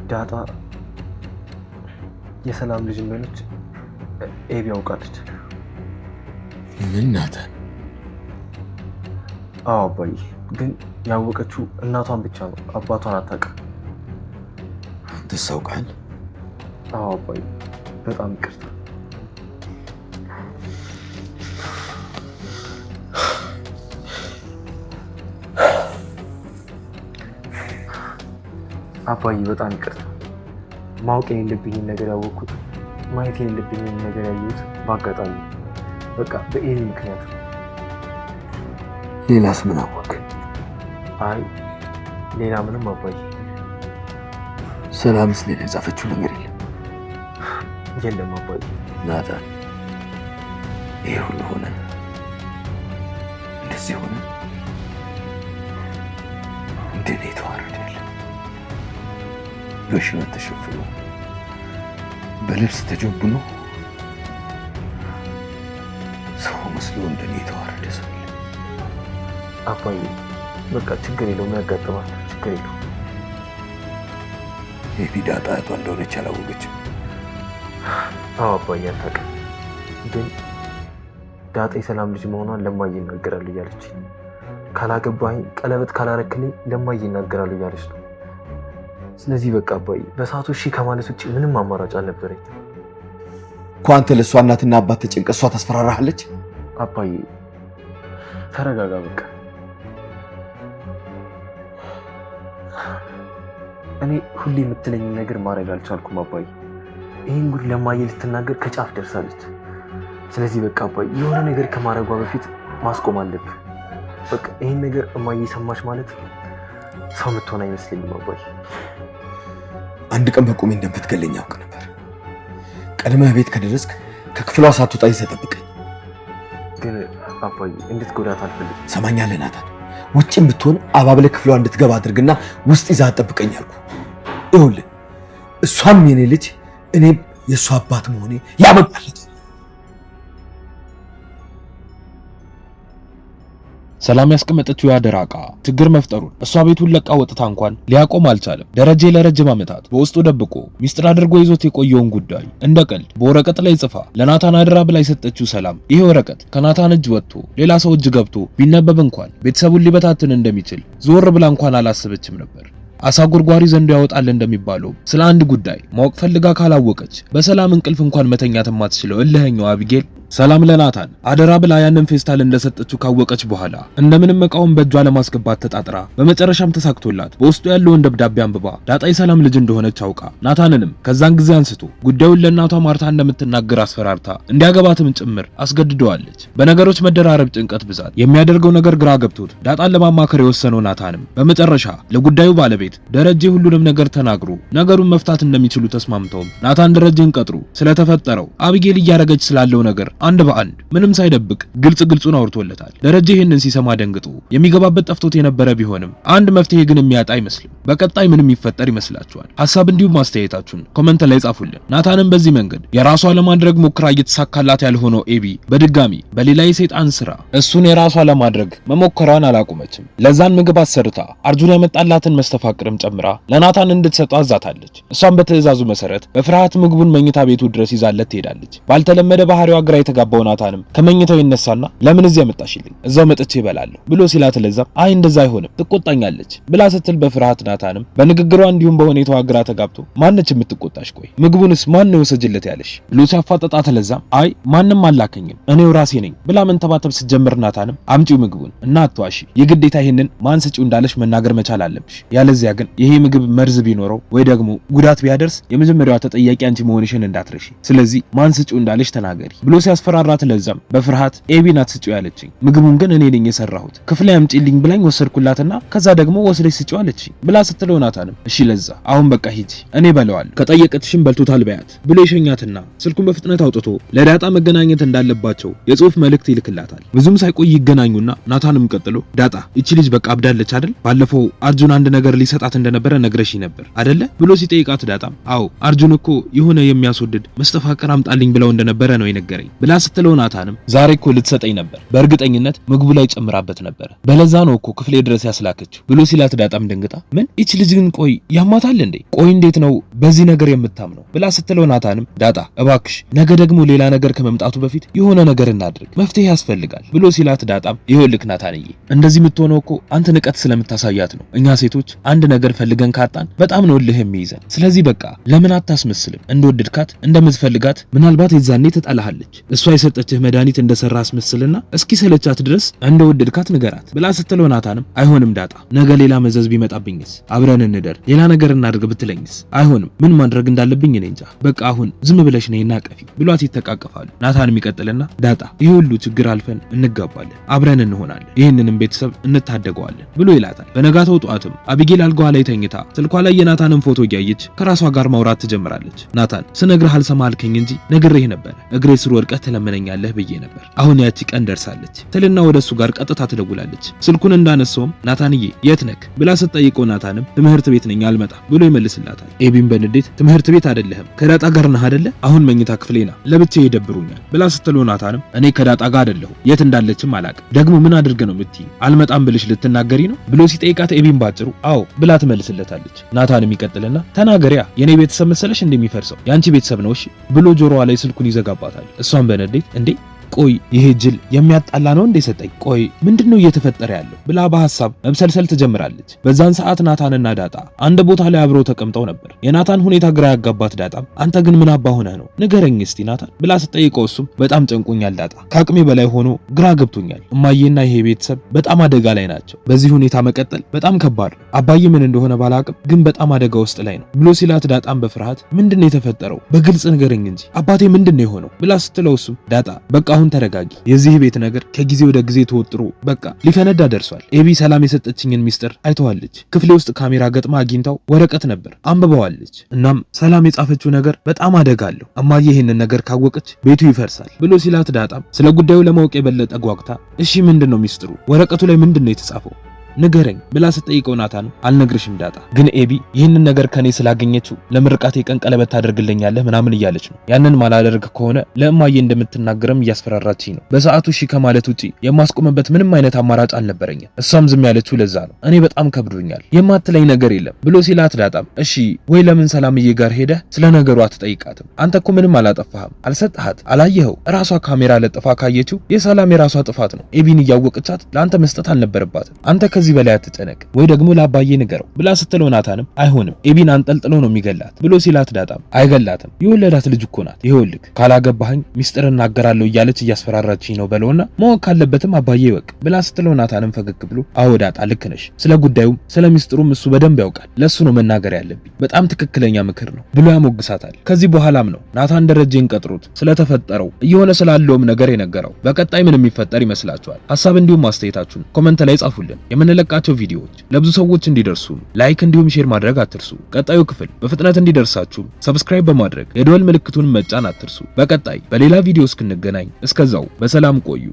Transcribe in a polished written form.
ዳጣ የሰላም ልጅ እንደሆነች ኤቢ ያውቃለች። ምን ናታን? አዎ አባዬ፣ ግን ያወቀችው እናቷን ብቻ ነው፣ አባቷን አታውቅም። አንተስ አውቃል? አዎ አባዬ፣ በጣም ይቅርታ። አባዬ በጣም ይቅርታ። ማወቅ የሌለብኝን ነገር ያወቅኩት፣ ማየት የሌለብኝን ነገር ያየሁት በአጋጣሚ በቃ በኤቢ ምክንያት ነው። ሌላስ ምን አወቅ? አይ ሌላ ምንም አባዬ። ሰላምስ ሌላ የጻፈችው ነገር የለም? የለም አባዬ። ናታን ይሄ ሁሉ ሆነ፣ እንደዚህ ሆነ፣ እንደኔ ተዋረደ በሽበት ተሸፍኖ በልብስ ተጀብኖ ሰው መስሎ እንደኔ የተዋረደ ሰው የለም። አባዬ በቃ ችግር የለውም፣ ያጋጥማል፣ ችግር የለውም። ኤቢ ዳጣ እህቷ እንደሆነች አላወቀችም? አዎ አባዬ አታውቅም፣ ግን ዳጣ የሰላም ልጅ መሆኗን ለማዬ ይናገራሉ እያለች፣ ካላገባኝ ቀለበት ካላረክልኝ ለማዬ ይናገራሉ እያለች ነው። ስለዚህ በቃ አባዬ በሰዓቱ እሺ ከማለት ውጭ ምንም አማራጭ አልነበረኝ እኮ። አንተ ለእሷ እናትና አባት ተጨንቀህ እሷ ታስፈራራሃለች? አባዬ ተረጋጋ በቃ። እኔ ሁሌ የምትለኝ ነገር ማድረግ አልቻልኩም አባዬ። ይህን ጉድ ለማዬ ልትናገር ከጫፍ ደርሳለች። ስለዚህ በቃ አባዬ የሆነ ነገር ከማድረጓ በፊት ማስቆም አለብህ። በቃ ይህን ነገር እማዬ ሰማች ማለት ሰው የምትሆን አይመስለኝም አባዬ። አንድ ቀን በቁሜ እንደምትገለኝ አውቅ ነበር። ቀድመህ ቤት ከደረስክ ከክፍሏ ሳትወጣ ይዘህ ጠብቀኝ። ግን አባዬ እንድትጎዳት አልፈልግም። ሰማኛለህ ናታን? ውጭም ብትሆን አባብለህ ክፍሏ እንድትገባ አድርግና ውስጥ ይዘህ ጠብቀኝ አልኩ። ይኸውልህ እሷም የኔ ልጅ እኔም የእሷ አባት መሆኔ ያበቃለት። ሰላም ያስቀመጠችው ያደራ ዕቃ ችግር መፍጠሩን እሷ ቤቱን ለቃ ወጥታ እንኳን ሊያቆም አልቻለም። ደረጀ ለረጅም ዓመታት በውስጡ ደብቆ ሚስጥር አድርጎ ይዞት የቆየውን ጉዳይ እንደ ቀልድ በወረቀት ላይ ጽፋ ለናታን አደራ ብላ የሰጠችው ሰላም ይሄ ወረቀት ከናታን እጅ ወጥቶ ሌላ ሰው እጅ ገብቶ ቢነበብ እንኳን ቤተሰቡን ሊበታትን እንደሚችል ዞር ብላ እንኳን አላሰበችም ነበር። አሳ ጉርጓሪ ዘንዶ ያወጣል እንደሚባለው ስለ አንድ ጉዳይ ማወቅ ፈልጋ ካላወቀች በሰላም እንቅልፍ እንኳን መተኛት የማትችለው እልህኛው አቢጌል ሰላም ለናታን አደራ ብላ ያንን ፌስታል እንደሰጠችው ካወቀች በኋላ እንደምንም ዕቃውን በእጇ ለማስገባት ተጣጥራ በመጨረሻም ተሳክቶላት በውስጡ ያለውን ደብዳቤ አንብባ ዳጣ የሰላም ልጅ እንደሆነች አውቃ ናታንንም ከዛን ጊዜ አንስቶ ጉዳዩን ለእናቷ ማርታ እንደምትናገር አስፈራርታ እንዲያገባትም ጭምር አስገድደዋለች። በነገሮች መደራረብ ጭንቀት ብዛት የሚያደርገው ነገር ግራ ገብቶት ዳጣን ለማማከር የወሰነው ናታንም በመጨረሻ ለጉዳዩ ባለቤት ደረጀ ሁሉንም ነገር ተናግሮ ነገሩን መፍታት እንደሚችሉ ተስማምተውም ናታን ደረጀን ቀጥሮ ስለተፈጠረው አቢጌል እያረገች ስላለው ነገር አንድ በአንድ ምንም ሳይደብቅ ግልጹን አውርቶለታል። ደረጀ ይህንን ሲሰማ ደንግጦ የሚገባበት ጠፍቶት የነበረ ቢሆንም አንድ መፍትሄ ግን የሚያጣ አይመስልም። በቀጣይ ምንም ይፈጠር ይመስላችኋል? ሐሳብ እንዲሁም ማስተያየታችሁን ኮሜንት ላይ ጻፉልን። ናታንም በዚህ መንገድ የራሷ ለማድረግ ሞክራ እየተሳካላት ያልሆነው ኤቢ በድጋሚ በሌላ የሰይጣን ስራ እሱን የራሷ ለማድረግ መሞከሯን አላቆመችም። ለዛን ምግብ አሰርታ አርጁን ያመጣላትን መስተፋቅርም ጨምራ ለናታን እንድትሰጠው አዛታለች። እሷም በትዕዛዙ መሰረት በፍርሃት ምግቡን መኝታ ቤቱ ድረስ ይዛለት ትሄዳለች። ባልተለመደ ባህሪዋ ግራ የተጋባው ናታንም ከመኝታው ይነሳና ለምን እዚህ ያመጣሽልኝ? እዛው መጥቼ እበላለሁ ብሎ ሲላት ለዛም አይ እንደዛ አይሆንም ትቆጣኛለች ብላ ስትል በፍርሃት ናታንም በንግግሯ እንዲሁም በሁኔታዋ ግራ ተጋብቶ ማነች የምትቆጣሽ? ቆይ ምግቡንስ ማን ነው ወሰጅለት ያለሽ ብሎ ሲያፋጠጣት ለዛም አይ ማንም አላከኝም እኔው ራሴ ነኝ ብላ መንተባተብ ስትጀምር ናታንም አምጪው ምግቡን እና አትዋሺ፣ የግዴታ ይሄንን ማን ስጪው እንዳለሽ መናገር መቻል አለብሽ፣ ያለዚያ ግን ይሄ ምግብ መርዝ ቢኖረው ወይ ደግሞ ጉዳት ቢያደርስ የመጀመሪያዋ ተጠያቂ አንቺ መሆንሽን እንዳትረሺ፣ ስለዚህ ማን ስጪው እንዳለሽ ተናገሪ ብሎ ሲያስፈራራት ለዛም በፍርሃት ኤቢ ናት ስጪው ያለችኝ፣ ምግቡን ግን እኔ ነኝ የሰራሁት፣ ክፍል አምጪልኝ ብላኝ ወሰድኩላትና ከዛ ደግሞ ወስደሽ ስጪው አለችኝ ብላ ስትለው ናታንም እሺ ለዛ አሁን በቃ ሂጂ እኔ በለዋለሁ ከጠየቀችሽም በልቶታል በያት ብሎ ይሸኛትና ስልኩን በፍጥነት አውጥቶ ለዳጣ መገናኘት እንዳለባቸው የጽሁፍ መልእክት ይልክላታል። ብዙም ሳይቆይ ይገናኙና ናታንም ቀጥሎ ዳጣ እቺ ልጅ በቃ አብዳለች አይደል? ባለፈው አርጁን አንድ ነገር ሊሰጣት እንደነበረ ነግረሽኝ ነበር አይደለ ብሎ ሲጠይቃት ዳጣም አዎ አርጁን እኮ የሆነ የሚያስወድድ መስተፋቅር አምጣልኝ ብለው እንደነበረ ነው የነገረኝ ብላ ስትለው ናታንም ዛሬ እኮ ልትሰጠኝ ነበር፣ በእርግጠኝነት ምግቡ ላይ ጨምራበት ነበር፣ በለዛ ነው እኮ ክፍሌ ድረስ ያስላከችው ብሎ ሲላት ዳጣም ደንግጣ ምን እቺ ልጅ ግን ቆይ ያማታል እንዴ? ቆይ እንዴት ነው በዚህ ነገር የምታምነው? ብላ ስትለው ናታንም ዳጣ እባክሽ ነገ ደግሞ ሌላ ነገር ከመምጣቱ በፊት የሆነ ነገር እናድርግ፣ መፍትሄ ያስፈልጋል ብሎ ሲላት ዳጣም ይኸውልህ ናታንዬ እንደዚህ የምትሆነው እኮ አንተ ንቀት ስለምታሳያት ነው። እኛ ሴቶች አንድ ነገር ፈልገን ካጣን በጣም ነው እልህ የሚይዘን። ስለዚህ በቃ ለምን አታስመስልም? እንደወደድካት እንደምትፈልጋት ምናልባት የዛኔ ትጠላሃለች። እሷ የሰጠችህ መድኃኒት እንደሰራ አስመስልና እስኪ ሰለቻት ድረስ እንደወደድካት ንገራት ብላ ስትለው ናታንም አይሆንም ዳጣ ነገ ሌላ መዘዝ ቢመጣብኝስ? አብረን እንደር ሌላ ነገር እናድርግ ብትለኝስ? አይሆንም ምን ማድረግ እንዳለብኝ እኔ እንጃ። በቃ አሁን ዝም ብለሽ ነይና ቀፊ ብሏት ይተቃቀፋሉ። ናታንም ይቀጥልና ዳጣ ይሄ ሁሉ ችግር አልፈን እንጋባለን፣ አብረን እንሆናለን፣ ይህንንም ቤተሰብ እንታደገዋለን ብሎ ይላታል። በነጋታው ጠዋትም አቢጌል አልጋዋ ላይ ተኝታ ስልኳ ላይ የናታንን ፎቶ እያየች ከራሷ ጋር ማውራት ትጀምራለች። ናታን ስነግርህ አልሰማ አልከኝ እንጂ ነግሬህ ነበር፣ እግሬ ስር ወድቀህ ትለምነኛለህ ብዬ ነበር። አሁን ያቺ ቀን ደርሳለች ትልና ወደሱ ጋር ቀጥታ ትደውላለች። ስልኩን እንዳነሳውም ናታንዬ የት ነክ ብላ ስትጠይቀው ናታንም ትምህርት ቤት ነኝ አልመጣም ብሎ ይመልስላታል። ኤቢን በንዴት ትምህርት ቤት አይደለህም ከዳጣ ጋር ነህ አይደለ? አሁን መኝታ ክፍሌና ለብቻዬ ይደብሩኛል ብላ ስትለው ናታንም እኔ ከዳጣ ጋር አይደለሁ የት እንዳለችም አላቅም። ደግሞ ምን አድርገ ነው የምትይኝ? አልመጣም ብልሽ ልትናገሪ ነው ብሎ ሲጠይቃት ኤቢን ባጭሩ አዎ ብላ ትመልስለታለች። ናታንም ይቀጥልና ተናገሪያ የኔ ቤተሰብ መሰለሽ እንደሚፈርሰው ያንቺ ቤተሰብ ነው እሺ ብሎ ጆሮዋ ላይ ስልኩን ይዘጋባታል። እሷን በንዴት እንዴ ቆይ ይሄ ጅል የሚያጣላ ነው እንደ ሰጠኝ? ቆይ ምንድነው እየተፈጠረ ያለው ብላ በሐሳብ መብሰልሰል ትጀምራለች። በዛን ሰዓት ናታንና ዳጣ አንድ ቦታ ላይ አብረው ተቀምጠው ነበር። የናታን ሁኔታ ግራ ያጋባት ዳጣም አንተ ግን ምን አባ ሆነህ ነው ንገረኝ እስቲ ናታን ብላ ስትጠይቀው እሱም በጣም ጨንቆኛል ዳጣ፣ ከአቅሜ በላይ ሆኖ ግራ ገብቶኛል። እማዬና ይሄ ቤተሰብ በጣም አደጋ ላይ ናቸው። በዚህ ሁኔታ መቀጠል በጣም ከባድ ነው። አባዬ ምን እንደሆነ ባላቅም ግን በጣም አደጋ ውስጥ ላይ ነው ብሎ ሲላት ዳጣም በፍርሃት ምንድነው የተፈጠረው በግልጽ ንገረኝ እንጂ አባቴ ምንድነው የሆነው ብላ ስትለው እሱም ዳጣ በቃ አሁን ተረጋጊ። የዚህ ቤት ነገር ከጊዜ ወደ ጊዜ ተወጥሮ በቃ ሊፈነዳ ደርሷል። ኤቢ ሰላም የሰጠችኝን ሚስጥር አይተዋለች። ክፍሌ ውስጥ ካሜራ ገጥማ አግኝታው ወረቀት ነበር አንብበዋለች። እናም ሰላም የጻፈችው ነገር በጣም አደጋ አለው። እማዬ ይሄንን ነገር ካወቀች ቤቱ ይፈርሳል ብሎ ሲላት ዳጣም ስለ ጉዳዩ ለማወቅ የበለጠ ጓጉታ እሺ ምንድነው ሚስጥሩ? ወረቀቱ ላይ ምንድነው የተጻፈው ንገረኝ ብላ ስትጠይቀው ናታን አልነግርሽም ዳጣ፣ ግን ኤቢ ይህንን ነገር ከኔ ስላገኘችው ለምርቃቴ ቀን ቀለበት ታደርግልኛለህ ምናምን እያለች ነው። ያንን ማላደርግ ከሆነ ለእማዬ እንደምትናገርም እያስፈራራችኝ ነው። በሰዓቱ እሺ ከማለት ውጪ የማስቆምበት ምንም አይነት አማራጭ አልነበረኝም። እሷም ዝም ያለችው ለዛ ነው። እኔ በጣም ከብዶኛል፣ የማትለኝ ነገር የለም ብሎ ሲላት ዳጣም እሺ ወይ ለምን ሰላምዬ ጋር ሄደህ ስለ ነገሩ አትጠይቃትም? አንተ እኮ ምንም አላጠፋህም፣ አልሰጣሃት፣ አላየኸው። ራሷ ካሜራ ለጥፋ ካየችው የሰላም የራሷ ጥፋት ነው። ኤቢን እያወቀቻት ለአንተ መስጠት አልነበረባትም። አንተ ከዚህ በላይ አትጨነቅ፣ ወይ ደግሞ ለአባዬ ንገረው ብላ ስትለው ናታንም አይሆንም ኤቢን አንጠልጥሎ ነው የሚገላት ብሎ ሲላት ዳጣም አይገላትም፣ የወለዳት ልጅ እኮ ናት። ይኸውልህ ካላገባኸኝ ሚስጥር እናገራለሁ እያለች እያስፈራራችኝ ነው በለውና ማወቅ ካለበትም አባዬ ይወቅ ብላ ስትለው ናታንም ፈገግ ብሎ አዎ ዳጣ ልክ ነሽ፣ ስለ ጉዳዩም ስለ ሚስጥሩም እሱ በደንብ ያውቃል፣ ለሱ ነው መናገር ያለብኝ፣ በጣም ትክክለኛ ምክር ነው ብሎ ያሞግሳታል። ከዚህ በኋላም ነው ናታን ደረጀን ቀጥሮት ስለተፈጠረው እየሆነ ስላለውም ነገር የነገረው። በቀጣይ ምን የሚፈጠር ይመስላችኋል? ሐሳብ እንዲሁም ማስተያየታችሁን ኮሜንት ላይ ጻፉልን። የምንለቃቸው ቪዲዮዎች ለብዙ ሰዎች እንዲደርሱ ላይክ እንዲሁም ሼር ማድረግ አትርሱ። ቀጣዩ ክፍል በፍጥነት እንዲደርሳችሁ ሰብስክራይብ በማድረግ የደወል ምልክቱን መጫን አትርሱ። በቀጣይ በሌላ ቪዲዮ እስክንገናኝ እስከዛው በሰላም ቆዩ።